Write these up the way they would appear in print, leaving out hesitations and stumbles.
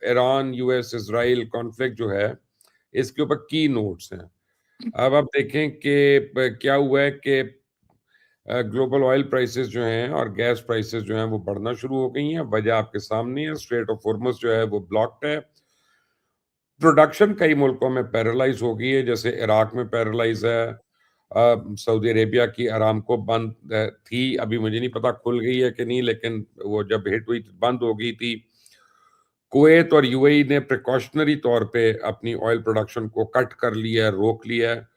Iran US Israel conflict जो है, इसके ऊपर की नोट्स हैं। अब आप देखें कि क्या हुआ है कि ग्लोबल ऑयल प्राइसेस जो हैं और गैस प्राइसेस जो हैं वो बढ़ना शुरू हो गई हैं। वजह आपके सामने है, स्ट्रेट ऑफ हॉर्मुज़ जो है वो ब्लॉक्ड है। प्रोडक्शन कई मुल्कों में पैरालाइज हो गई है, जैसे इराक में पैरालाइज है। सऊदी अरेबिया की अरामको बंद थी, अभी मुझे नहीं पता खुल गई है कि नहीं, लेकिन वो जब हिट हुई बंद हो गई थी। कुवैत और यूएई ने प्रिकॉशनरी तौर पे अपनी ऑयल प्रोडक्शन को कट कर लिया है, रोक लिया है।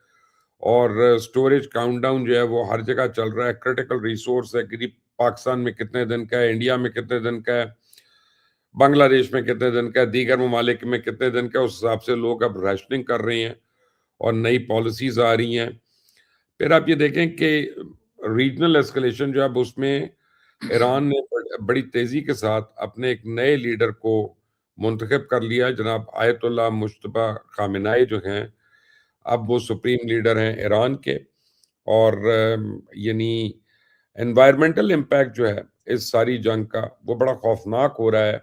और स्टोरेज काउंटडाउन जो है वो हर जगह चल रहा है। क्रिटिकल रिसोर्स है कि पाकिस्तान में कितने दिन का है, इंडिया में कितने दिन का है, बांग्लादेश में कितने दिन का है, दीगर ममालिक में कितने दिन का है, उस हिसाब से लोग अब राशनिंग कर रहे हैं और नई पॉलिसीज आ रही हैं। फिर आप ये देखें कि रीजनल एस्केलेशन जो है अब उसमें ईरान ने बड़ी तेजी के साथ अपने एक नए लीडर को मुंतखब कर लिया है, जनाब आयतुल्लाह मुश्तबा खामेनेई जो हैं, अब वो सुप्रीम लीडर हैं ईरान के। और यानी एनवायरमेंटल इम्पैक्ट जो है इस सारी जंग का वो बड़ा खौफनाक हो रहा है।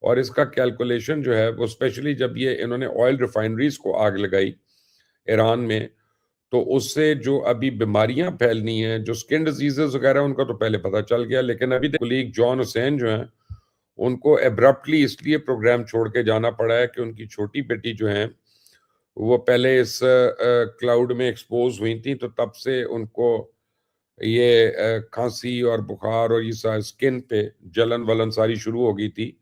और इसका कैलकुलेशन जो है वो स्पेशली जब ये इन्होंने ऑयल रिफाइनरीज को आग लगाई ईरान में, तो उससे जो अभी बीमारियां फैलनी हैं, जो स्किन डिजीजेस वगैरह, उनका तो पहले पता चल गया। लेकिन अभी कुलीग जॉन हुसैन जो हैं, उनको एब्रप्टली इसलिए प्रोग्राम छोड़ के जाना पड़ा है कि उनकी छोटी बेटी जो है वो पहले इस क्लाउड में एक्सपोज हुई थी, तो तब से उनको ये खांसी और बुखार और ये सारी स्किन पे जलन वलन सारी शुरू हो गई थी।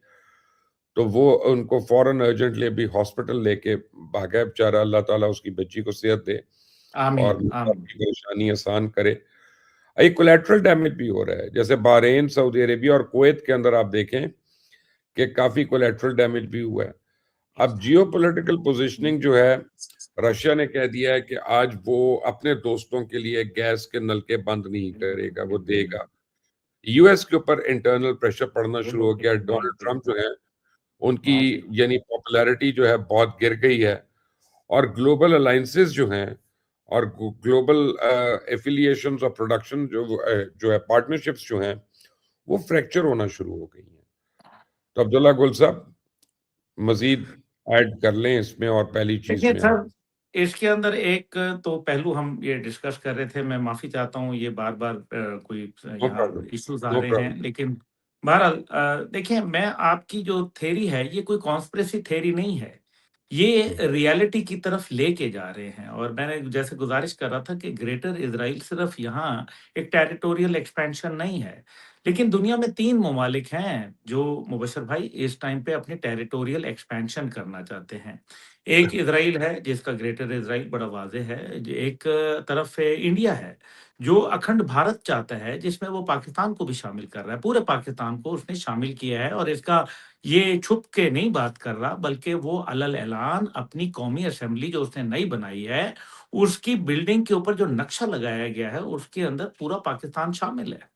तो वो उनको फौरन अर्जेंटली अभी हॉस्पिटल लेके भागा है बेचारा। अल्लाह ताला उसकी बच्ची को सेहत दे और आमीन आमीन। आपकी परेशानी आसान करे। ये कोलेटरल डैमेज भी हो रहा है, जैसे बहरीन, सऊदी अरेबिया और कुवैत के अंदर आप देखें कि काफी कोलेटरल डैमेज भी हुआ है। अब जियोपॉलिटिकल पोजीशनिंग जो है, रशिया ने कह दिया है कि आज वो अपने दोस्तों के लिए गैस के नलके बंद नहीं करेगा, वो देगा। यूएस के ऊपर इंटरनल प्रेशर पड़ना शुरू हो गया। डोनाल्ड ट्रंप जो है उनकी यानी पॉपुलैरिटी जो है बहुत गिर गई है। और ग्लोबल अलायंसेस जो हैं और ग्लोबल एफिलिएशंस और प्रोडक्शन जो है पार्टनरशिप्स जो हैं वो फ्रैक्चर होना शुरू हो गई हैं। तो अब्दुल्ला गुल साहब मजीद ऐड कर लें इसमें, और पहली चीज देखिए में सर, इसके अंदर एक तो पहलू हम ये डिस्कस कर रहे थे, मैं माफी चाहता हूँ ये बार बार कोई नो यहाँ प्रॉब्लम, इश्यूज आ नो रहे हैं, प्रॉब्लम। लेकिन बहरहाल देखिए, मैं आपकी जो थेरी है ये कोई कॉन्स्पिरेसी थेरी नहीं है, ये रियलिटी की तरफ लेके जा रहे हैं। और मैंने जैसे गुजारिश कर रहा था कि ग्रेटर इजराइल सिर्फ यहाँ एक टेरिटोरियल एक्सपेंशन नहीं है, लेकिन दुनिया में 3 ममालिक हैं जो मुबशर भाई इस टाइम पे अपनी टेरिटोरियल एक्सपेंशन करना चाहते हैं। एक इजराइल है जिसका ग्रेटर इजराइल बड़ा वाज़ेह है, एक तरफ इंडिया है जो अखंड भारत चाहता है, जिसमें वो पाकिस्तान को भी शामिल कर रहा है, पूरे पाकिस्तान को उसने शामिल किया है। और इसका ये छुप के नहीं बात कर रहा, बल्कि वो अलल ऐलान अपनी कौमी असेंबली जो उसने नई बनाई है, उसकी बिल्डिंग के ऊपर जो नक्शा लगाया गया है, उसके अंदर पूरा पाकिस्तान शामिल है।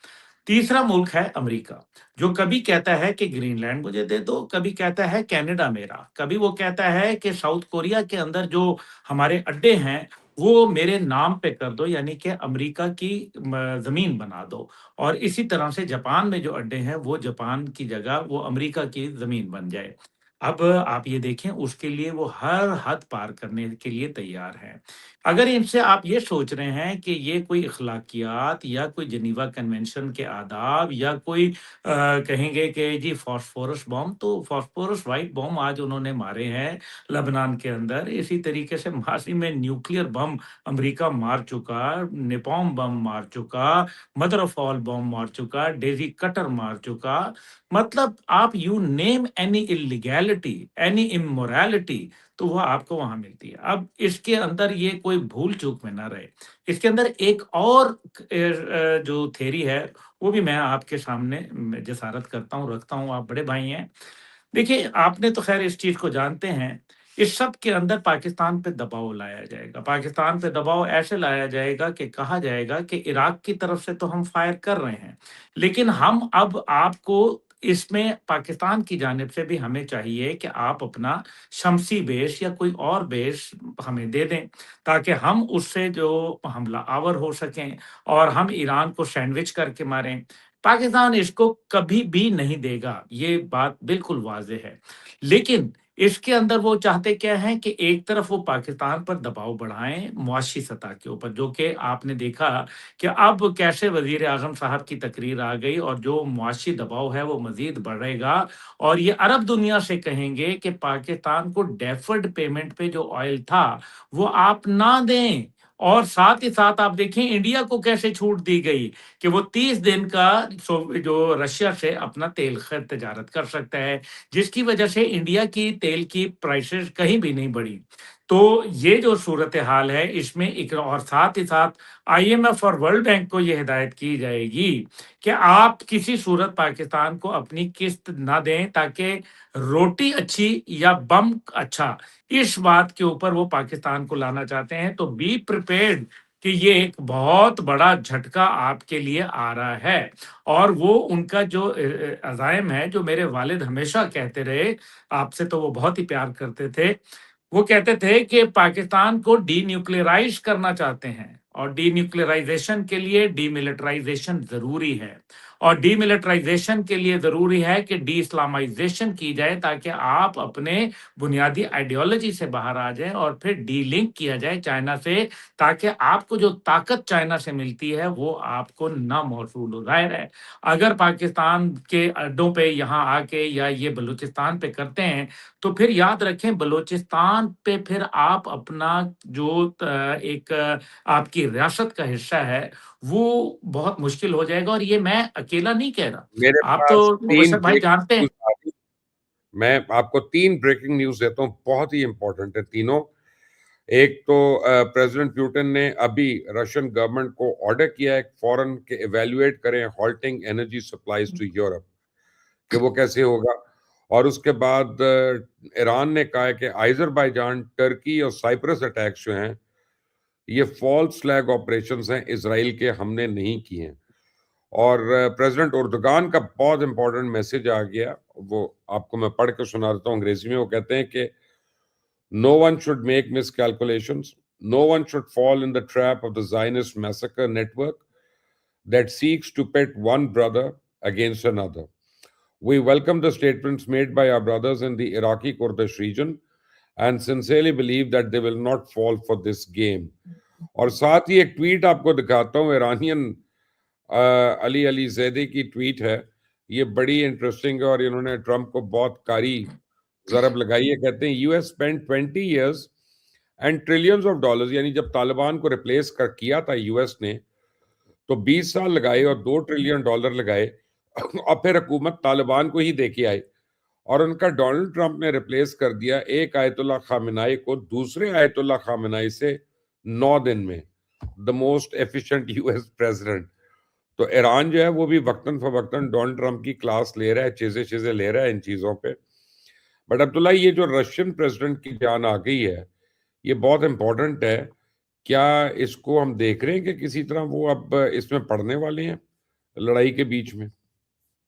तीसरा मुल्क है अमेरिका, जो कभी कहता है कि ग्रीनलैंड मुझे दे दो, कभी कहता है कनाडा मेरा, कभी वो कहता है कि साउथ कोरिया के अंदर जो हमारे अड्डे हैं वो मेरे नाम पे कर दो, यानी कि अमेरिका की जमीन बना दो। और इसी तरह से जापान में जो अड्डे हैं वो जापान की जगह वो अमेरिका की जमीन बन जाए। अब आप ये देखें, उसके लिए वो हर हद पार करने के लिए तैयार हैं। अगर इनसे आप ये सोच रहे हैं कि ये कोई अखलाकियात या कोई जिनीवा कन्वेंशन के आदाब या कोई कहेंगे कि जी फास्फोरस बम, तो फास्फोरस वाइट बम आज उन्होंने मारे हैं लेबनान के अंदर। इसी तरीके से माजी में न्यूक्लियर बम अमेरिका मार चुका, नेपॉम बम मार चुका, मदर ऑफ ऑल बम मार चुका, डेजी कटर मार चुका। मतलब आप you name any illegality, any immorality, तो वो आपको वहां मिलती है। अब इसके अंदर ये कोई भूल चूक में ना रहे। इसके अंदर एक और जो थेरी है वो भी मैं आपके सामने जसारत करता हूँ, रखता हूँ, आप बड़े भाई हैं। देखिए, आपने तो खैर इस चीज को जानते हैं, इस सब के अंदर पाकिस्तान पे दबाव लाया जाएगा। पाकिस्तान पे दबाव ऐसे लाया जाएगा कि कहा जाएगा कि इराक की तरफ से तो हम फायर कर रहे हैं, लेकिन हम अब आपको इसमें पाकिस्तान की जानिब से भी हमें चाहिए कि आप अपना शमसी बेस या कोई और बेस हमें दे दें, ताकि हम उससे जो हमला आवर हो सकें और हम ईरान को सैंडविच करके मारें। पाकिस्तान इसको कभी भी नहीं देगा, ये बात बिल्कुल वाज़ेह है। लेकिन इसके अंदर वो चाहते क्या हैं कि एक तरफ वो पाकिस्तान पर दबाव बढ़ाएँ मुआशी सतह के ऊपर, जो कि आपने देखा कि अब कैसे वज़ीर आज़म साहब की तकरीर आ गई और जो मुआशी दबाव है वो मज़ीद बढ़ेगा और ये अरब दुनिया से कहेंगे कि पाकिस्तान को डेफर्ड पेमेंट पे जो ऑयल था, वो आप ना दें। और साथ ही साथ आप देखें इंडिया को कैसे छूट दी गई कि वो 30 दिन का जो रशिया से अपना तेल तजारत कर सकता है, जिसकी वजह से इंडिया की तेल की प्राइसेस कहीं भी नहीं बढ़ी। तो ये जो सूरत हाल है इसमें एक और साथ ही साथ आईएमएफ और वर्ल्ड बैंक को ये हिदायत की जाएगी कि आप किसी सूरत पाकिस्तान को अपनी किस्त ना दें ताकि रोटी अच्छी या बम अच्छा, इस बात के ऊपर वो पाकिस्तान को लाना चाहते हैं। तो बी प्रिपेयर्ड कि ये एक बहुत बड़ा झटका आपके लिए आ रहा है और वो उनका जो अज़ाइम है, जो मेरे वालिद हमेशा कहते रहे, आपसे तो वो बहुत ही प्यार करते थे। वो कहते थे कि पाकिस्तान को डीन्यूक्लियराइज़ करना चाहते हैं और डीन्यूक्लियराइज़ेशन के लिए डीमिलिटराइज़ेशन ज़रूरी है और डीमिलिटराइज़ेशन के लिए ज़रूरी है कि डी-इस्लामाइज़ेशन की जाए ताकि आप अपने बुनियादी आइडियोलॉजी से बाहर आ जाएँ और फिर डी-लिंक किया जाए चाइना से ताकि आपको जो ताकत चाइना से मिलती है, वो आपको ना मौसूल हो। ज़ाहिर है, अगर पाकिस्तान के अड्डों पे यहाँ आके या ये बलूचिस्तान पे करते हैं, तो फिर याद रखें बलूचिस्तान पे फिर आप अपना जो एक आपकी रियासत का हिस्सा है, वो बहुत मुश्किल हो जाएगा और ये मैं अकेला नहीं कह रहा। मेरे आप पास तो 3 मुबशर भाई ब्रेकिंग जानते हैं। न्यूज़ आ रही। मैं आपको 3 ब्रेकिंग न्यूज़ देता हूँ, बहुत ही इम्पोर्टेंट है तीनों। एक तो प्रेज़िडेंट पुतिन ने अभी रशियन गवर्नमेंट को ऑर्डर किया है फौरन कि इवैल्यूएट करें halting energy supplies to Europe, कि वो कैसे होगा। और उसके बाद ईरान ने कहा है कि अज़रबैजान, टर्की और साइप्रस अटैक्स जो हैं, ये फ़ॉल्स फ्लैग ऑपरेशंस हैं, इज़राइल के, हमने नहीं किए हैं। और प्रेसिडेंट उर्दुगान का बहुत इंपॉर्टेंट मैसेज आ गया, वो आपको मैं पढ़ के सुना देता हूँ अंग्रेजी में। वो कहते हैं कि no one should make miscalculations, no one should fall in the trap of the Zionist massacre network that seeks to pit one brother against another. We welcome the statements made by our brothers in the Iraqi Kurdish region and sincerely believe that they will not fall for this game. और साथ ही एक tweet आपको दिखाता हूँ, Iranian Ali Ali Zaidi की tweet है। ये बड़ी इंटरेस्टिंग है और इन्होंने ट्रंप को बहुत कारी ज़रब लगाई है। कहते हैं US spent 20 years and trillions of dollars, यानी जब तालिबान को रिप्लेस कर किया था यूएस ने, तो 20 साल लगाए और $2 ट्रिलियन लगाए और फिर हुकूमत तालिबान को ही देके आई और उनका डोनाल्ड ट्रंप ने रिप्लेस कर दिया एक आयतुल्ला खामेनाई को दूसरे आयतुल्ला खामेनाई से 9 दिन में, the most efficient US president. तो ईरान जो है वो भी वक्तन फवक्तन डोनाल्ड ट्रंप की क्लास ले रहा है, चीजें ले रहा है इन चीजों पे। बट अब्दुल्ला, ये जो रशियन प्रेसिडेंट की जान आ गई है, ये बहुत इंपॉर्टेंट है। क्या इसको हम देख रहे हैं कि किसी तरह वो अब इसमें पड़ने वाले हैं लड़ाई के बीच में?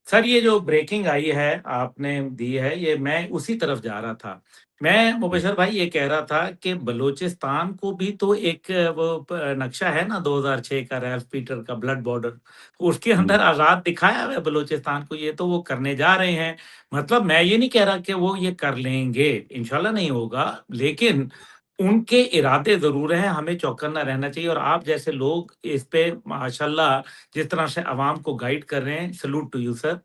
सर ये जो ब्रेकिंग आई है आपने दी है ये मैं उसी तरफ जा रहा था। मैं मुबशर भाई ये कह रहा था कि बलूचिस्तान को भी तो एक वो नक्शा है ना 2006 का रैल्फ पीटर का ब्लड बॉर्डर, उसके हम्म। अंदर आज़ाद दिखाया हुआ है बलूचिस्तान को, ये तो वो करने जा रहे हैं। मतलब मैं ये नहीं कह रहा कि वो ये कर लेंगे, इंशाल्लाह नहीं होगा, लेकिन उनके इरादे ज़रूर हैं, हमें चौकन्ना रहना चाहिए और आप जैसे लोग इस पे माशाल्लाह जिस तरह से अवाम को गाइड कर रहे हैं, सैल्यूट टू यू सर।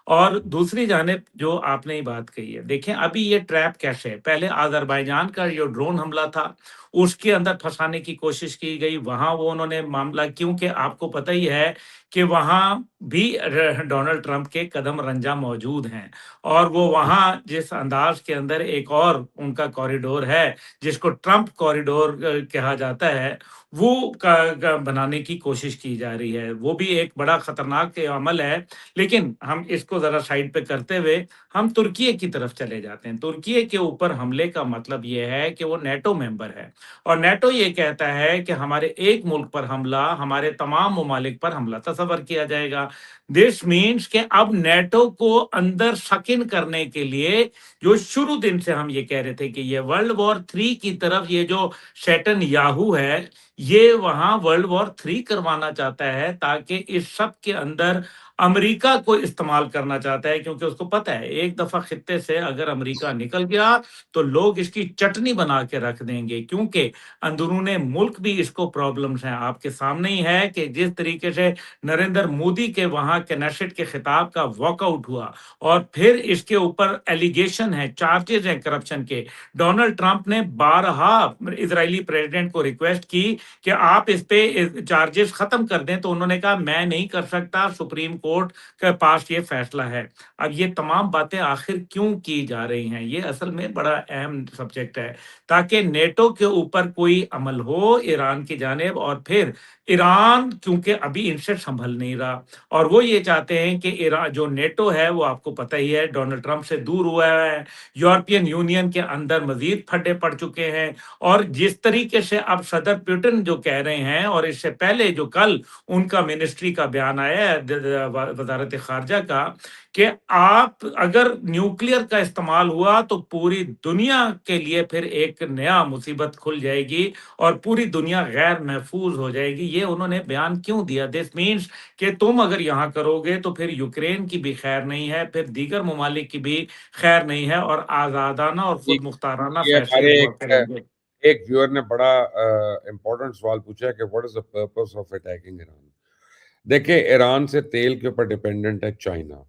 और दूसरी जानिब जो आपने ये बात कही है, देखें अभी ये ट्रैप कैसे है, पहले अज़रबैजान का जो ड्रोन हमला था, उसके अंदर फँसाने की कोशिश की गई, वहाँ वो उन्होंने मामला, क्योंकि आपको पता ही है कि वहाँ भी डोनाल्ड ट्रंप के कदम रंजा मौजूद हैं और वो वहाँ जिस अंदाज के अंदर एक और उनका कॉरिडोर है, जिसको ट्रंप कॉरिडोर कहा जाता है, वो बनाने की कोशिश की जा रही है। वो भी एक बड़ा खतरनाक अमल है, लेकिन हम इसको ज़रा साइड पे करते हुए हम तुर्की की तरफ चले जाते हैं। तुर्की के ऊपर हमले का मतलब ये है कि वो नेटो मेंबर है और नेटो ये कहता है कि हमारे एक मुल्क पर हमला, हमारे तमाम ममालिक पर हमला तस्वर किया जाएगा। दिस मीन्स कि अब नेटो को अंदर सक इन करने के लिए, जो शुरू दिन से हम ये कह रहे थे कि ये वर्ल्ड वॉर 3 की तरफ ये जो शैतान याहू है, ये वहां वर्ल्ड वॉर 3 करवाना चाहता है, ताकि इस सब के अंदर अमेरिका को इस्तेमाल करना चाहता है, क्योंकि उसको पता है एक दफा खित्ते से अगर अमेरिका निकल गया तो लोग इसकी चटनी बना के रख देंगे, क्योंकि अंदरूने मुल्क भी इसको प्रॉब्लम्स हैं। आपके सामने ही है कि जिस तरीके से नरेंद्र मोदी के वहां कैनेसेट के खिताब का वॉकआउट हुआ और फिर इसके ऊपर एलिगेशन है, चार्जेस हैं करप्शन के। डोनाल्ड ट्रंप ने बारहा इजरायली प्रेसिडेंट को रिक्वेस्ट की कि आप इस पे चार्जेस खत्म कर दें, तो उन्होंने कहा मैं नहीं कर सकता, सुप्रीम कोर्ट के पास ये फैसला है। अब ये तमाम बातें आखिर क्यों की जा रही हैं, ये असल में बड़ा अहम सब्जेक्ट है, ताकि नेटो के ऊपर कोई अमल हो ईरान की जानिब, और फिर ईरान क्योंकि अभी इनसे संभल नहीं रहा, और वो ये चाहते हैं कि ईरान जो नेटो है वो आपको पता ही है डोनाल्ड ट्रंप से दूर हुआ है, यूरोपियन यूनियन के अंदर मजीद फड्डे पड़ चुके हैं। और जिस तरीके से अब सदर पुतिन जो कह रहे हैं, और इससे पहले जो कल उनका मिनिस्ट्री का बयान आया है, वजारत खारजा का, कि आप अगर न्यूक्लियर का इस्तेमाल हुआ तो पूरी दुनिया के लिए फिर एक नया मुसीबत खुल जाएगी और पूरी दुनिया गैर महफूज हो जाएगी। ये उन्होंने बयान क्यों दिया? दिस मीन्स कि तुम अगर यहाँ करोगे तो फिर यूक्रेन की भी खैर नहीं है, फिर दीगर ममालिक की भी खैर नहीं है, और आज़ादाना और जी, खुद मुख्ताराना ये फैसले हमारे हुआ एक करेंगे। एक व्यूअर ने बड़ा इम्पोर्टेंट सवाल पूछा है कि what is the purpose of attacking Iran. देखिए, ईरान से तेल के ऊपर डिपेंडेंट है चाइना,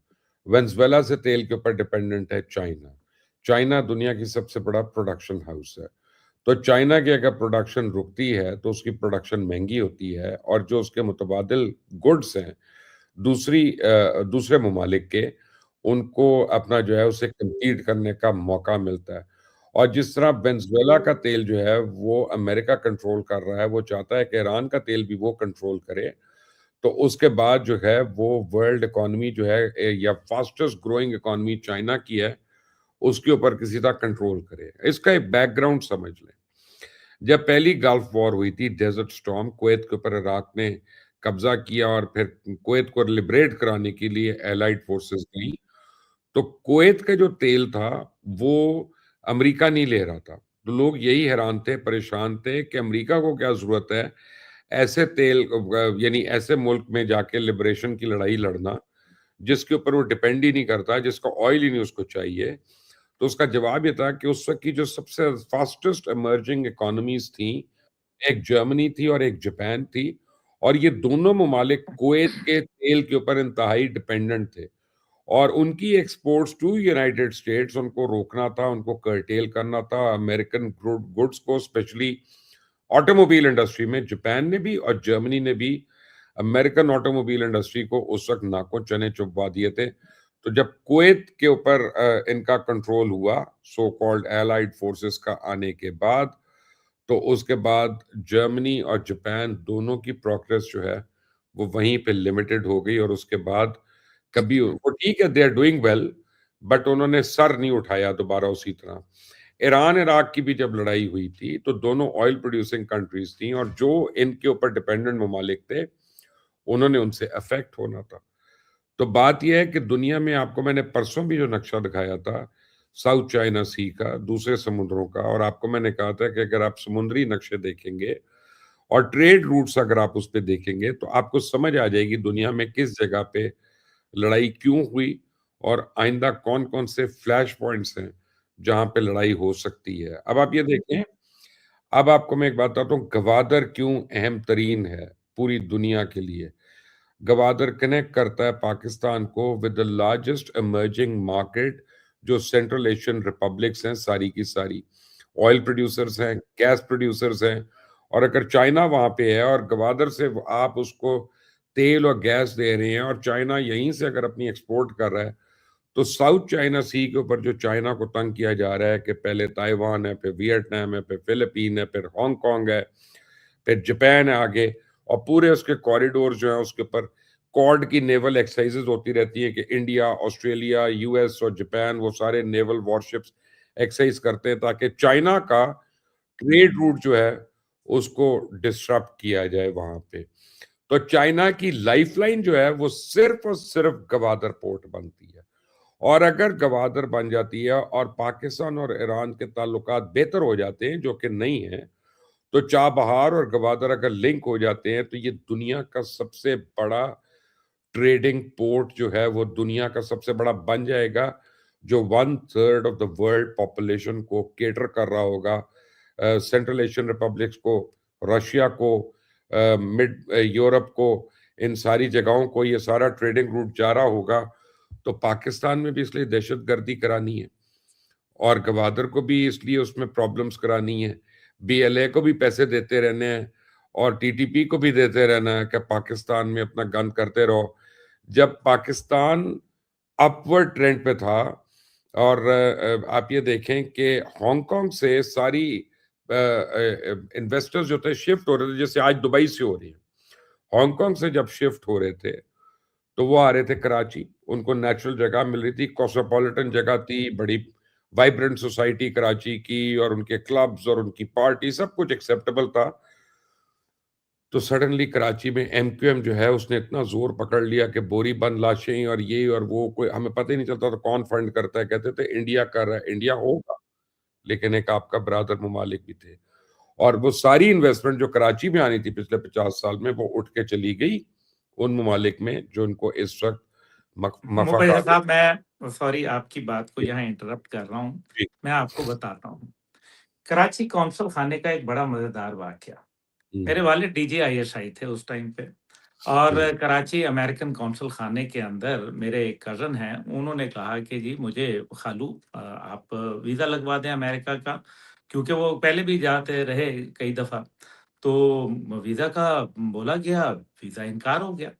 वेनेजुएला से तेल के ऊपर डिपेंडेंट है चाइना। चाइना दुनिया की सबसे बड़ा प्रोडक्शन हाउस है। तो चाइना की अगर प्रोडक्शन रुकती है तो उसकी प्रोडक्शन महंगी होती है, और जो उसके मुतबादिल गुड्स हैं दूसरे ममालिक के, उनको अपना जो है उसे कम्पीट करने का मौका मिलता है। और जिस तरह वेनेजुएला का तेल जो है वो अमेरिका कंट्रोल कर रहा है, वो चाहता है कि ईरान का तेल भी वो कंट्रोल करे, तो उसके बाद जो है वो वर्ल्ड इकोनॉमी जो है या फास्टेस्ट ग्रोइंग इकोनॉमी चाइना की है, उसके ऊपर किसी तरह कंट्रोल करे। इसका एक बैकग्राउंड समझ लें। जब पहली गल्फ वॉर हुई थी, डेजर्ट स्टॉर्म, कुवैत के ऊपर इराक ने कब्जा किया और फिर कुवैत को लिबरेट कराने के लिए एलाइड फोर्सेस गई, तो कुवैत का जो तेल था वो अमेरिका नहीं ले रहा था। तो लोग यही हैरान थे, परेशान थे कि अमेरिका को क्या जरूरत है ऐसे तेल यानी ऐसे मुल्क में जाके लिबरेशन की लड़ाई लड़ना, जिसके ऊपर वो डिपेंड ही नहीं करता, जिसका ऑयल ही नहीं उसको चाहिए। तो उसका जवाब ये था कि उस वक्त की जो सबसे फास्टेस्ट इमर्जिंग इकोनॉमीज थी, एक जर्मनी थी और एक जापान थी, और ये दोनों ममालिक कुवैत के तेल के ऊपर इंतहाई डिपेंडेंट थे, और उनकी एक्सपोर्ट्स टू यूनाइटेड स्टेट्स उनको रोकना था, उनको कर्टेल करना था। अमेरिकन गुड्स को, स्पेशली ऑटोमोबाइल इंडस्ट्री में, जापान ने भी और जर्मनी ने भी अमेरिकन ऑटोमोबाइल इंडस्ट्री को उस वक्त नाकों चने चुभवा दिए थे। तो जब कुवैत के ऊपर इनका कंट्रोल हुआ, सो कॉल्ड एलाइड फोर्सेस का आने के बाद, तो उसके बाद जर्मनी और जापान दोनों की प्रोग्रेस जो है वो वहीं पे लिमिटेड हो गई, और उसके बाद कभी वो ठीक है, they are doing well, but उन्होंने सर नहीं उठाया दोबारा उसी तरह। ईरान इराक की भी जब लड़ाई हुई थी तो दोनों ऑयल प्रोड्यूसिंग कंट्रीज थी, और जो इनके ऊपर डिपेंडेंट ममालिक थे उन्होंने उनसे अफेक्ट होना था। तो बात यह है कि दुनिया में, आपको मैंने परसों भी जो नक्शा दिखाया था साउथ चाइना सी का, दूसरे समुद्रों का, और आपको मैंने कहा था कि अगर आप समुद्री नक्शे देखेंगे और ट्रेड रूट्स अगर आप उस पे देखेंगे तो आपको समझ आ जाएगी दुनिया में किस जगह पे लड़ाई क्यों हुई, और आइंदा कौन कौन से फ्लैश पॉइंट्स हैं जहां पे लड़ाई हो सकती है। अब आप ये देखें, अब आपको मैं एक बात बताता हूँ, गवादर क्यों अहम तरीन है पूरी दुनिया के लिए। गवादर कनेक्ट करता है पाकिस्तान को with the largest emerging market, जो सेंट्रल एशियन रिपब्लिक्स हैं सारी की सारी, ऑयल प्रोड्यूसर्स हैं, गैस प्रोड्यूसर्स हैं। और अगर चाइना वहां पे है और गवादर से आप उसको तेल और गैस दे रहे हैं, और चाइना यहीं से अगर अपनी एक्सपोर्ट कर रहा है, तो साउथ चाइना सी के ऊपर जो चाइना को तंग किया जा रहा है कि पहले ताइवान है, फिर वियतनाम है, फिर फिलीपीन है, फिर हांगकांग है, फिर जापान है आगे, और पूरे उसके कॉरिडोर जो है उसके ऊपर कॉड की नेवल एक्सरसाइजेज होती रहती है कि इंडिया, ऑस्ट्रेलिया, यूएस और जापान वो सारे नेवल वॉरशिप्स एक्सरसाइज करते हैं ताकि चाइना का ट्रेड रूट जो है उसको डिस्टर्ब किया जाए वहां पे। तो चाइना की लाइफलाइन जो है वो सिर्फ और सिर्फ गवादर पोर्ट बनती है, और अगर गवादर बन जाती है और पाकिस्तान और ईरान के ताल्लुकात बेहतर हो जाते हैं, जो कि नहीं है, तो चाबहार और गवादर अगर लिंक हो जाते हैं तो ये दुनिया का सबसे बड़ा ट्रेडिंग पोर्ट जो है वो दुनिया का सबसे बड़ा बन जाएगा, जो 1/3 ऑफ द वर्ल्ड पॉपुलेशन को केटर कर रहा होगा। सेंट्रल एशियन रिपब्लिक्स को, रशिया को, मिड यूरोप को, इन सारी जगहों को ये सारा ट्रेडिंग रूट जा रहा होगा। तो पाकिस्तान में भी इसलिए दहशतगर्दी करानी है और गवादर को भी इसलिए उसमें प्रॉब्लम्स करानी है, बीएलए को भी पैसे देते रहने हैं और टीटीपी को भी देते रहना है कि पाकिस्तान में अपना गंद करते रहो। जब पाकिस्तान अपवर्ड ट्रेंड पे था और आप ये देखें कि हांगकांग से सारी इन्वेस्टर्स जो थे शिफ्ट हो रहे थे, जैसे आज दुबई से हो रही है, हांगकांग से जब शिफ्ट हो रहे थे तो वो आ रहे थे कराची, उनको नेचुरल जगह मिल रही थी, कॉस्मोपॉलिटन जगह थी, बड़ी वाइब्रेंट सोसाइटी कराची की, और उनके क्लब्स और उनकी पार्टी सब कुछ एक्सेप्टेबल था। तो सडनली कराची में एमक्यूएम जो है उसने इतना जोर पकड़ लिया कि बोरी बंद लाशें और ये और वो, कोई हमें पता ही नहीं चलता था कौन फंड करता है। कहते थे इंडिया कर रहा है, इंडिया होगा, लेकिन एक आपका ब्रादर ममालिक भी थे और वो सारी इन्वेस्टमेंट जो कराची में आनी थी पिछले 50 साल में वो उठ के चली गई उन ममालिक में जो इनको इस वक्त मुबैदा मफाकात। साहब, मैं सॉरी आपकी बात को यहाँ इंटरप्ट कर रहा हूँ। जी। मैं आपको बताता हूँ। कराची कौंसल खाने का एक बड़ा मज़ेदार वाक़या। मेरे वालिद डीजीआईएसआई थे उस टाइम पे, और हम्म, कराची अमेरिकन कौंसल खाने के अंदर मेरे एक कज़न हैं, उन्होंने कहा कि जी मुझे खालू आप वीज़ा लगवा दें अमेरिका का, क्योंकि वो पहले भी जाते रहे कई दफ़ा। तो वीज़ा का बोला गया, वीज़ा इनकार हो गया। अब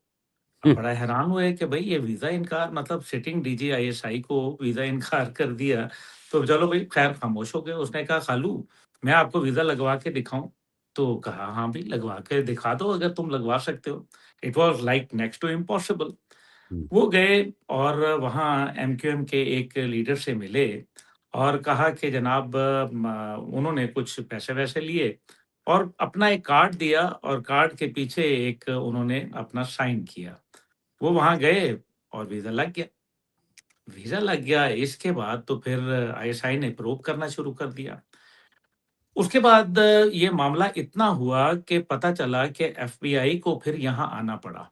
हम्म, बड़ा हैरान हुए कि भई ये वीज़ा इनकार, मतलब सिटिंग डीजीआईएसआई को वीज़ा इनकार कर दिया। तो चलो भई ख़ैर खामोश हो गए। उसने कहा, "खालू, मैं आपको वीज़ा लगवा के दिखाऊँ?" तो कहा, "हाँ भई, लगवा के दिखा दो अगर तुम लगवा सकते हो।" It was like next to impossible. हम्म, वो गए और वहाँ एमक्यूएम के एक लीडर से मिले और कहा कि जनाब उन्होंने कुछ पैसे-वैसे लिए और अपना एक कार्ड दिया और कार्ड के पीछे एक उन्होंने अपना साइन किया। वो वहाँ गए और वीज़ा लग गया। वीज़ा लग गया, इसके बाद तो फिर आईएसआई ने प्रोब करना शुरू कर दिया। उसके बाद ये मामला इतना हुआ कि पता चला कि एफबीआई को फिर यहाँ आना पड़ा।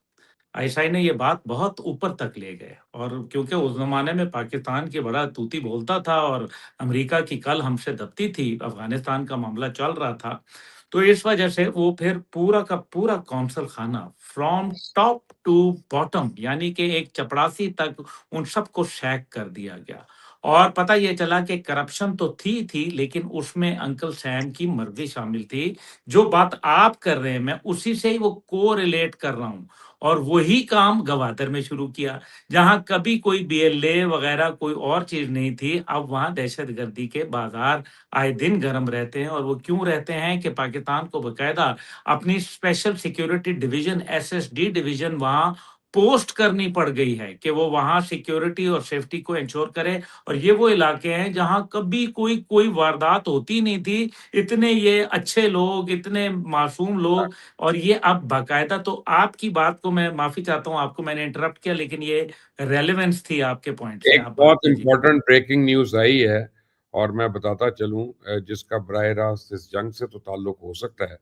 आईएसआई ने ये बात बहुत ऊपर तक ले गए, और क्योंकि उस ज़माने में पाकिस्तान की बड़ा तूती बोलता था और अमेरिका की कल हमसे दबती थी, अफ़गानिस्तान का मामला चल रहा था, तो इस वजह से वो फिर पूरा का पूरा कौंसल खाना फ्रॉम टॉप टू बॉटम, यानी कि एक चपरासी तक उन सबको सैक कर दिया गया। और पता ये चला कि करप्शन तो थी, लेकिन उसमें अंकल सैम की मर्ज़ी शामिल थी। जो बात आप कर रहे हैं, मैं उसी से ही वो कोरिलेट कर रहा हूँ। और वही काम गवादर में शुरू किया, जहाँ कभी कोई बीएलए वगैरह कोई और चीज़ नहीं थी, अब वहाँ दहशतगर्दी के बाज़ार आए दिन गरम रहते हैं। और वो क्यों रहते हैं कि पाकिस्तान को बाकायदा अपनी special security division, SSD division वहाँ पोस्ट करनी पड़ गई है कि वो वहाँ सिक्योरिटी और सेफ्टी को एंश्योर करे। और ये वो इलाके हैं जहाँ कभी कोई वारदात होती नहीं थी, इतने ये अच्छे लोग, इतने मासूम लोग। और ये अब बाकायदा, तो आपकी बात को मैं माफ़ी चाहता हूँ, आपको मैंने इंटरप्ट किया, लेकिन ये रेलेवेंस थी आपके पॉइंट से, एक आप बात बहुत कीजिए। इंपॉर्टेंट ब्रेकिंग न्यूज आई है और मैं बताता चलूं, जिसका बराह रास्त इस जंग से तो ताल्लुक हो सकता है,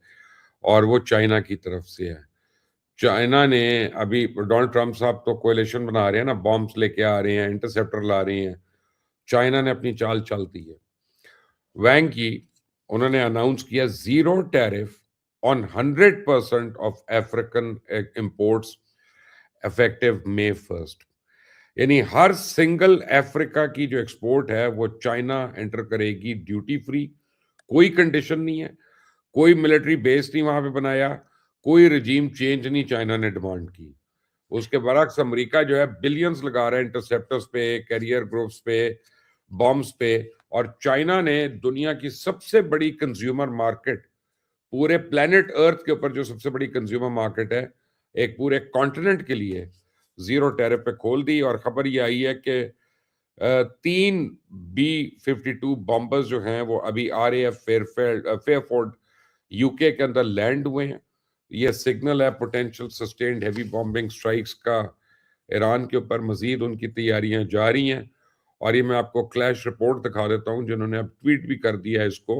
और वो चाइना की तरफ से है। चाइना ने अभी, डोनाल्ड ट्रंप साहब तो कोalition बना रहे हैं ना, बॉम्ब्स लेके आ रहे हैं, इंटरसेप्टर ला रहे हैं। चाइना ने अपनी चाल चल दी है। वैंग की उन्होंने अनाउंस किया zero tariff on 100% of African imports effective May 1। यानी हर सिंगल अफ्रीका की जो एक्सपोर्ट है वो चाइना एंटर करेगी ड्यूटी फ्री, कोई कंडीशन नहीं है, कोई मिलिट्री बेस नहीं वहां पे बनाया, कोई रजीम चेंज नहीं चाइना ने डिमांड की। उसके बरक्स अमेरिका जो है बिलियंस लगा रहा है इंटरसेप्टर्स पे, कैरियर ग्रुप्स पे, बॉम्ब्स पे। और चाइना ने दुनिया की सबसे बड़ी कंज्यूमर मार्केट, पूरे प्लेनेट अर्थ के ऊपर जो सबसे बड़ी कंज्यूमर मार्केट है एक पूरे कॉन्टिनेंट के लिए, जीरो टैरिफ पे खोल दी। और खबर ये आई है कि 3 B-52 बॉम्बर्स जो हैं वो अभी RAF फेयरफोर्ड यूके के अंदर लैंड हुए हैं। ये सिग्नल है potential sustained heavy bombing strikes का। ईरान के ऊपर मजीद उनकी तैयारियां जारी हैं। और ये मैं आपको क्लैश रिपोर्ट दिखा देता हूं, जिन्होंने अब ट्वीट भी कर दिया है इसको,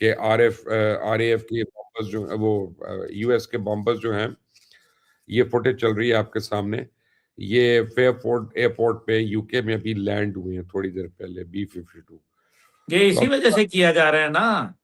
कि RAF के बॉम्बर्स जो वो यूएस के बॉम्बर्स जो हैं, ये फुटेज चल रही है आपके सामने। ये फेयरपोर्ट एयरपोर्ट पे यूके में अभी लैंड हुए हैं थोड़ी देर पहले B-52। ये तो इसी अब वजह से किया जा रहा है ना,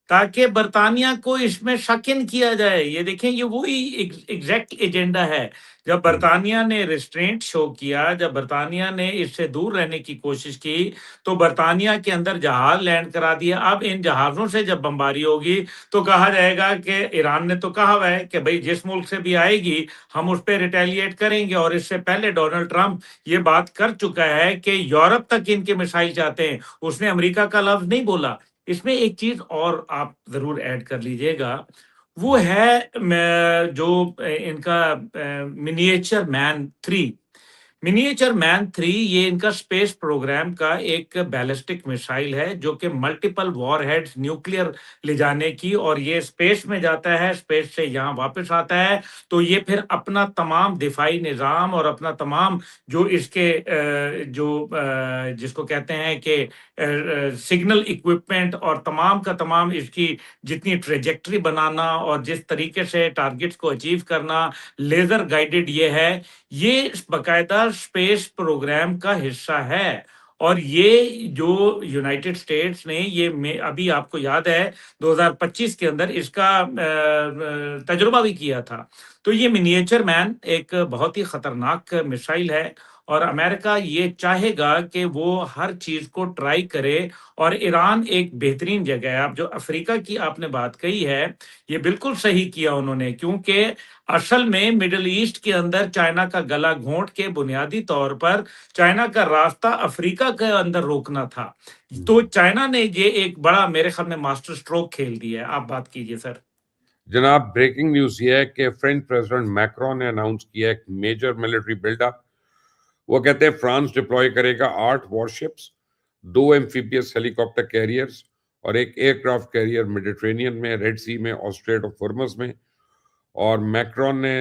ताकि बर्तानिया को इसमें शक-इन किया जाए। ये देखें, ये वही एग्ज़ैक्ट एजेंडा है। जब बर्तानिया ने रिस्ट्रेंट शो किया, जब बर्तानिया ने इससे दूर रहने की कोशिश की, तो बर्तानिया के अंदर जहाज़ लैंड करा दिए। अब इन जहाज़ों से जब बमबारी होगी, तो कहा जाएगा कि ईरान ने तो कहा हुआ है कि भई जिस मुल्क से भी आएगी, हम उस पे रिटेलिएट करेंगे। और इससे पहले डोनाल्ड ट्रंप ये बात कर चुका है कि यूरोप तक इनके मिसाइल जाते हैं। उसने अमेरिका का लफ्ज़ नहीं बोला। इसमें एक चीज़ और आप ज़रूर ऐड कर लीजिएगा, वो है जो इनका मिनिएचर मैन 3। मिनिएचर मैन 3 ये इनका स्पेस प्रोग्राम का एक बैलिस्टिक मिसाइल है, जो कि मल्टीपल वॉरहेड्स न्यूक्लियर ले जाने की, और ये स्पेस में जाता है, स्पेस से यहाँ वापस आता है। तो ये फिर अपना तमाम दिफाई निज़ाम और अपना तमाम जो इसके जिसको कहते हैं कि सिग्नल इक्विपमेंट और तमाम का तमाम इसकी जितनी ट्रेजेक्टरी बनाना और जिस तरीके से टारगेट्स को अचीव करना, लेज़र गाइडेड ये है, ये बाकायदा स्पेस प्रोग्राम का हिस्सा है। और ये जो यूनाइटेड स्टेट्स ने ये में अभी आपको याद है 2025 के अंदर इसका तजुर्बा भी किया था। तो ये मिनिएचर मैन एक बहुत ही खतरनाक मिसाइल है, और अमेरिका ये चाहेगा कि वो हर चीज़ को ट्राई करे। और ईरान एक बेहतरीन जगह है। अब जो अफ्रीका की आपने बात कही है, ये बिल्कुल सही किया उन्होंने, क्योंकि असल में मिडल ईस्ट के अंदर चाइना का गला घोंट के बुनियादी तौर पर चाइना का रास्ता अफ्रीका के अंदर रोकना था। तो चाइना ने ये एक बड़ा मेरे ख्याल में मास्टर स्ट्रोक खेल दिया है। आप बात कीजिए सर। जनाब, ब्रेकिंग न्यूज़ ये है कि फ्रेंच प्रेसिडेंट मैक्रोन ने अनाउंस किया एक मेजर मिलिट्री बिल्डअप। वो कहते हैं फ्रांस डिप्लॉय करेगा 8 वॉरशिप्स, 2 एम्फीबियस हेलीकॉप्टर कैरियर्स और एक एयरक्राफ्ट कैरियर मेडिटेरेनियन में, रेड सी में और स्ट्रेट ऑफ हॉर्मुज में। और मैक्रोन ने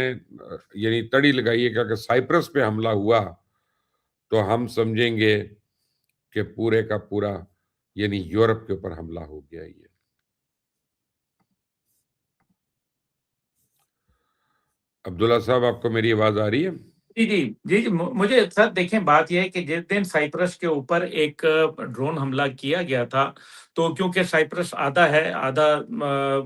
यानी तड़ी लगाई है कि अगर साइप्रस पे हमला हुआ तो हम समझेंगे कि पूरे का पूरा यानी यूरोप के ऊपर हमला हो गया ये। अब्दुल्ला साहब, आपको मेरी आवाज आ रही है? जी, जी। जी, जी। मुझे सर देखें, बात ये है कि जिस दिन साइप्रस के ऊपर एक ड्रोन हमला किया गया था, तो क्योंकि साइप्रस आधा है, आधा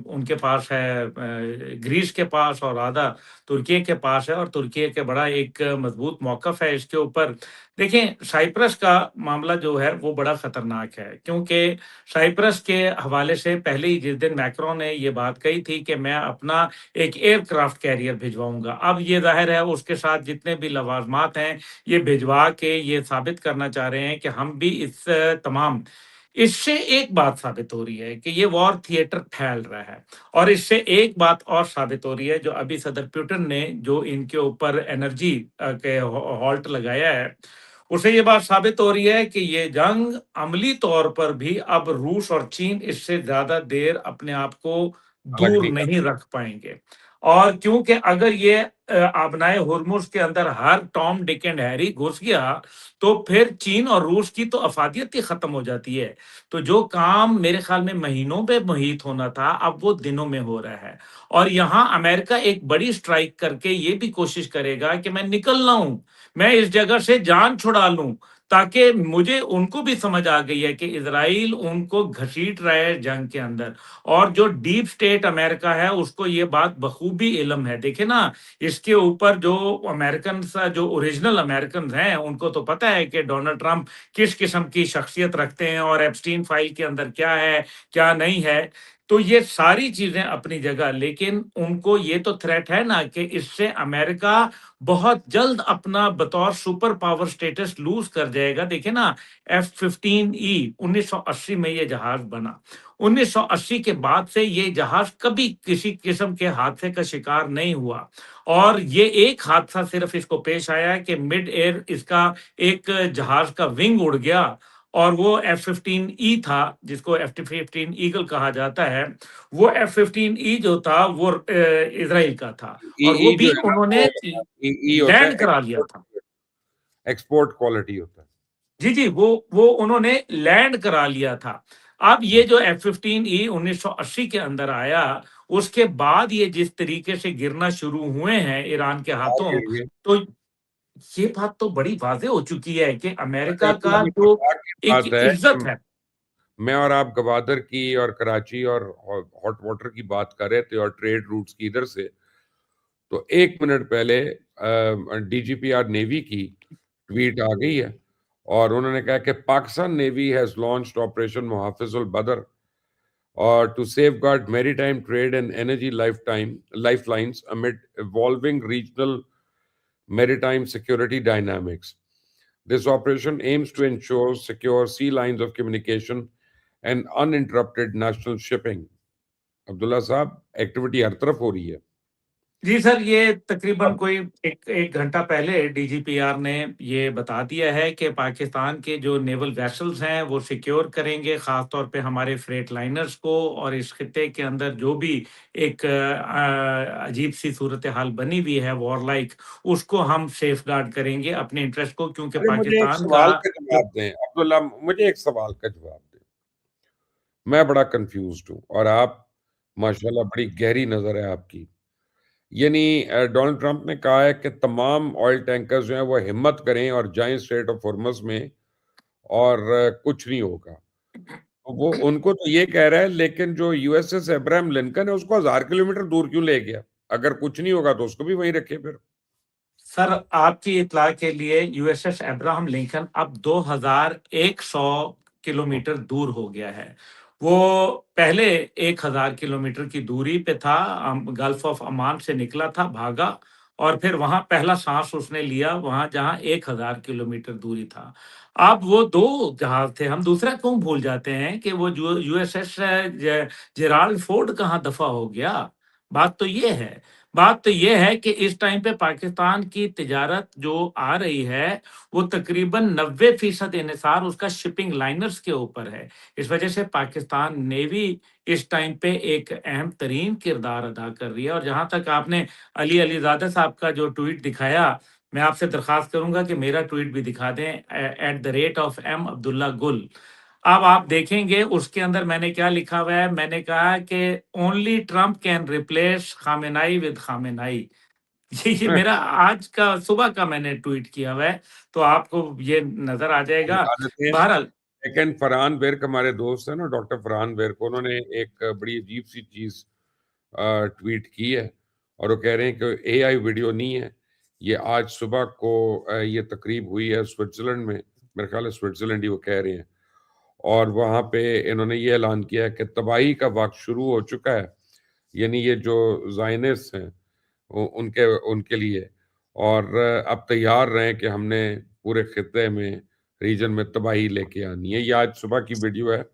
उनके पास है ग्रीस के पास और आधा तुर्की के पास है, और तुर्की के बड़ा एक मज़बूत मौक़िफ़ है इसके ऊपर। देखें, साइप्रस का मामला जो है वो बड़ा ख़तरनाक है, क्योंकि साइप्रस के हवाले से पहले ही जिस दिन मैक्रोन ने ये बात कही थी कि मैं अपना एक एयरक्राफ्ट कैरियर भिजवाऊँगा। अब ये ज़ाहिर है उसके साथ जितने भी लवाज़मात हैं, ये भिजवा के ये साबित करना चाह रहे हैं कि हम भी इस तमाम इससे एक बात साबित हो रही है कि ये वॉर थिएटर फैल रहा है। और इससे एक बात और साबित हो रही है, जो अभी सदर पुतिन ने जो इनके ऊपर एनर्जी के हॉल्ट लगाया है, उससे ये बात साबित हो रही है कि ये जंग अमली तौर पर भी अब रूस और चीन इससे ज़्यादा देर अपने आप को अलग दूर नहीं कर नहीं रख पाएँगे। और क्योंकि अगर ये आबनाए हुर्मुज़ के अंदर हर टॉम, डिक एंड हैरी घुस गया, तो फिर चीन और रूस की तो अफ़ादियत ही ख़त्म हो जाती है। तो जो काम मेरे ख़्याल में महीनों पे मुहीत होना था, अब वो दिनों में हो रहा है। और यहाँ अमेरिका एक बड़ी स्ट्राइक करके ये भी कोशिश करेगा कि मैं निकल ना हूँ, मैं इस जगह से जान छुड़ा लूँ, ताकि मुझे उनको भी समझ आ गई है कि इज़राइल उनको घसीट रहा है जंग के अंदर। और जो डीप स्टेट अमेरिका है, उसको ये बात बखूबी इल्म है। देखिए ना, इसके ऊपर जो अमेरिकन्स जो ओरिजिनल अमेरिकन्स हैं, उनको तो पता है कि डोनाल्ड ट्रंप किस किस्म की शख्सियत रखते हैं और एप्स्टीन फाइल के अंदर क्या है, क्या नहीं है। तो ये सारी चीज़ें अपनी जगह, लेकिन उनको ये तो थ्रेट है ना कि इससे अमेरिका बहुत जल्द अपना बतौर सुपर पावर स्टेटस लूज़ कर जाएगा। देखिए ना, F-15E 1980 में ये जहाज़ बना। 1980 के बाद से ये जहाज़ कभी किसी किस्म के हादसे का शिकार नहीं हुआ। और ये एक हादसा सिर्फ़ इसको पेश आया है कि मिड एयर इसका एक जहाज़ का विंग उड़ गया, और वो F-15E था, जिसको F-15 ईगल कहा जाता है। वो F-15E जो था वो इज़राइल का था, और वो ई जो भी है ना वो उन्होंने ई होता लैंड है करा लिया था। एक्सपोर्ट क्वालिटी होता है। जी, जी, वो उन्होंने लैंड करा लिया था। अब ये जो F-15E 1980 के अंदर आया, उसके बाद ये जिस तरीके से गिरना शुरू हुए हैं ईरान के आ हाथों, गए ये। तो ये बात तो बड़ी वाज़ेह हो चुकी है कि अरे अमेरिका का अब्दुल्ला, जो इत्तेफ़ाक की एक बात है इज़्ज़त कि है। मैं और आप गवादर की और कराची और हॉट वाटर की बात कर रहे थे और ट्रेड रूट्स की इधर से, तो 1 मिनट पहले डीजीपीआर नेवी की ट्वीट आ गई है और उन्होंने कहा कि Pakistan navy has launched operation Muhafizul Badar और to safeguard maritime trade and energy lifelines amid evolving regional maritime security dynamics. This operation aims to ensure secure sea lines of communication and uninterrupted national shipping. Abdullah साहब, activity हर तरफ हो रही है। जी sir, ये तकरीबन अब कोई 1 घंटा पहले डीजीपीआर ने ये बता दिया है कि पाकिस्तान के जो नेवल वेसल्स हैं, वो सिक्योर करेंगे, ख़ास तौर पे हमारे फ्रेट लाइनर्स को, और इस खित्ते के अंदर जो भी एक अजीब-सी सूरत-ए-हाल बनी हुई है वॉर लाइक, उसको हम सेफगार्ड करेंगे अपने इंटरेस्ट को, क्योंकि अरे मुझे एक पाकिस्तान का सवाल का जो जवाब दें, अब्दुल्ला, मुझे एक सवाल का जवाब दें। मैं बड़ा कन्फ्यूज़्ड हूँ और आप माशाल्लाह बड़ी गहरी नज़र है आपकी। यानी डोनाल्ड ट्रंप ने कहा है कि तमाम ऑयल टैंकर्स जो हैं वो हिम्मत करें और जाएँ स्ट्रेट ऑफ हॉर्मज़ में और कुछ नहीं होगा। तो वो उनको तो ये कह रहा है, लेकिन जो यूएसएस अब्राहम लिंकन है उसको 1000 किलोमीटर दूर क्यों ले गया? अगर कुछ नहीं होगा तो उसको भी वहीं रखे फिर। सर, आपकी इत्तला के लिए यूएसएस अब्राहम लिंकन अब 2100 किलोमीटर दूर हो गया है। वो पहले 1000 किलोमीटर की दूरी पे था, गल्फ ऑफ अमान से निकला था, भागा, और फिर वहाँ पहला साँस उसने लिया वहाँ जहाँ 1000 किलोमीटर दूरी था। अब वो 2 जहाज़ थे, हम दूसरा क्यों भूल जाते हैं कि वो जो यूएसएस जेराल्ड फोर्ड कहाँ दफ़ा हो गया? बात तो ये है। बात तो ये है कि इस टाइम पे पाकिस्तान की तिजारत जो आ रही है, वो तकरीबन 90% इन्हिसार उसका शिपिंग लाइनर्स के ऊपर है। इस वजह से पाकिस्तान नेवी इस टाइम पे एक अहम तरीन किरदार अदा कर रही है, और जहाँ तक आपने अली अलीज़ादा साहब का जो ट्वीट दिखाया, मैं आपसे दरख्वास्त करूँगा कि मेरा ट्वीट भी दिखा दें, @M अब्दुल्ला गुल। अब आप देखेंगे उसके अंदर मैंने क्या लिखा हुआ है, मैंने कहा कि only Trump can replace Khamenei with Khamenei. ये मेरा आज का सुबह का मैंने ट्वीट किया हुआ है, तो आपको ये नज़र आ जाएगा। दिखा देते हैं। बहरहाल लेकिन फरहान बेर्क हमारे दोस्त हैं ना, डॉक्टर फरहान बेर्क, उन्होंने एक बड़ी अजीब-सी चीज़ ट्वीट की है और वो कह रहे हैं कि एआई वीडियो नहीं है। ये आज सुबह को ये तकरीब हुई है स्विट्ज़रलैंड में, मेरा ख़्याल है स्विट्ज़रलैंड ही वो कह रहे हैं। और वहाँ पे इन्होंने ये ऐलान किया है कि तबाही का वक़्त शुरू हो चुका है। यानी ये जो ज़ायनिस्ट हैं उनके उनके लिए, और अब तैयार रहें कि हमने पूरे खित्ते में, रीजन में तबाही लेके आनी है। ये आज सुबह की वीडियो है।